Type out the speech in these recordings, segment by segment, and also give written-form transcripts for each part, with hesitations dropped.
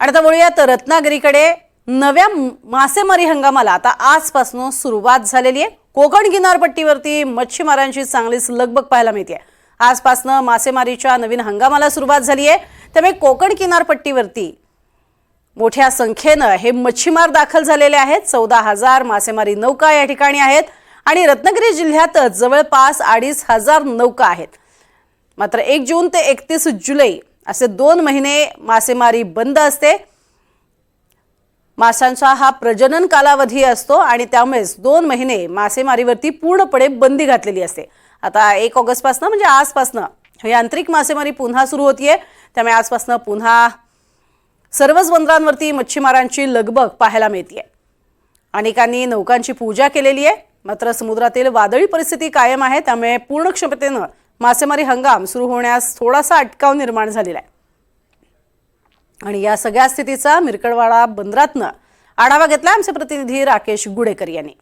आणि आता वळूयात रत्नागिरीकडे। नव्या मासेमारी हंगामाला आता आजपासून सुरुवात झालेली आहे। कोकण किनारपट्टीवरती मच्छीमारांची चांगलीच लगबग पाहायला मिळते। आजपासून मासेमारीच्या नवीन हंगामाला सुरुवात झाली आहे, त्यामुळे कोकण किनारपट्टीवरती मोठ्या संख्येने हे मच्छीमार दाखल झालेले आहेत। 14,000 मासेमारी नौका या ठिकाणी आहेत आणि रत्नागिरी जिल्ह्यातच जवळपास 2,500 नौका आहेत। मात्र 1 जून ते 31 जुलै असे 2 महिने मासेमारी बंद असते। माशांचा हा प्रजनन कालावधी असतो आणि त्यामुळेच 2 महिने मासेमारीवरती पूर्णपणे बंदी घातलेली असते। आता 1 ऑगस्ट पासून म्हणजे आजपासून यांत्रिक मासेमारी पुन्हा सुरू होतीये, त्यामुळे आजपासून पुन्हा सर्वच बंदरांवरती मच्छीमारांची लगबग पाहायला मिळते। अनेकांनी नौकांची पूजा केलेली आहे, मात्र समुद्रातील वादळी परिस्थिती कायम आहे, त्यामुळे पूर्ण क्षमतेने मासेमारी हंगाम सुरू होण्यास थोडासा अटकाव निर्माण झालेला आहे। आणि या सगळ्या स्थितीचा मिरकडवाडा बंदरातनं आढावा घेतला आमचे प्रतिनिधी राकेश गुडेकर यांनी।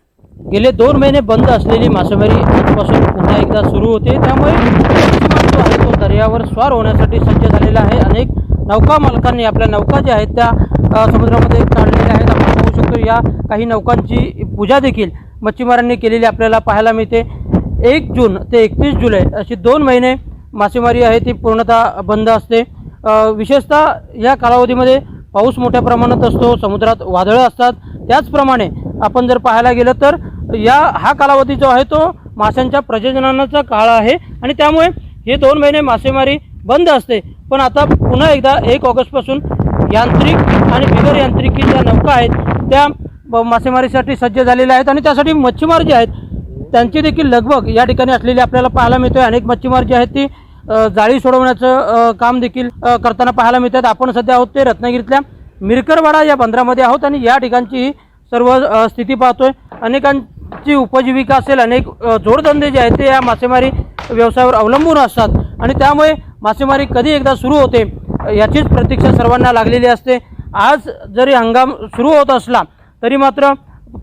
गेले 2 महिने बंद असलेली मासेमारी आजपासून पुन्हा एकदा सुरू होते, त्यामुळे मच्छीमार जो आहे तो दर्यावर स्वार होण्यासाठी सज्ज झालेला आहे। अनेक नौका मालकांनी आपल्या नौका ज्या आहेत त्या समुद्रामध्ये काढलेल्या आहेत। आपण पाहू शकतो या काही नौकांची पूजा देखील मच्छीमारांनी केलेली आपल्याला पाहायला मिळते। 1 जून ते 31 जुलै अशी 2 महिने मासेमारी आहे ती पूर्णतः बंद असते। विशेषतः या कालावधीमध्ये पाऊस मोठ्या प्रमाणात असतो, समुद्रात वादळं असतात। त्याचप्रमाणे आपण जर पाहायला गेलं तर हा कालावधी जो आहे तो माशांच्या प्रजननाचा काळ आहे आणि त्यामुळे हे 2 महिने मासेमारी बंद असते। पण आता पुन्हा एकदा 1 ऑगस्टपासून यांत्रिक आणि बिगर यांत्रिकी ज्या नौका आहेत त्या मासेमारीसाठी सज्ज झालेल्या आहेत आणि त्यासाठी मच्छीमार जे आहेत त्यांची देखील लगबग या ठिकाणी असलेली आपल्याला पाहायला मिळते। अनेक मच्छीमार जे आहेत ती जाळी सोडवण्याचं काम देखील करताना पाहायला मिळतात। आपण सध्या आहोत ते रत्नागिरीतल्या मिरकडवाडा या बंदरामध्ये आहोत आणि या ठिकाणची सर्व स्थिती पाहतोय। अनेकांची उपजीविका असेल, अनेक जोडधंदे जे आहेत ते या मासेमारी व्यवसायावर अवलंबून असतात आणि त्यामुळे मासेमारी कधी एकदा सुरू होते याचीच प्रतीक्षा सर्वांना लागलेली असते। आज जरी हंगाम सुरू होत असला तरी मात्र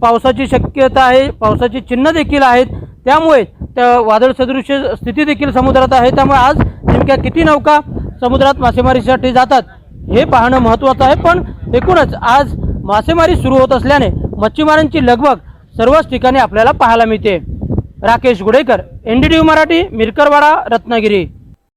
पावसाची शक्यता आहे, पावसाची चिन्ह देखील आहेत, त्यामुळे त्या वादळ सदृश स्थिती देखील समुद्रात आहे। त्यामुळे आज नेमक्या किती नौका समुद्रात मासेमारीसाठी जातात हे पाहणं महत्त्वाचं आहे। पण एकूणच आज मासेमारी सुरू होत असल्याने मच्छीमारांची लगबग सर्वच ठिकाणी आपल्याला पाहायला मिळते। राकेश गुडेकर, NDTV मराठी, मिरकडवाडा, रत्नागिरी।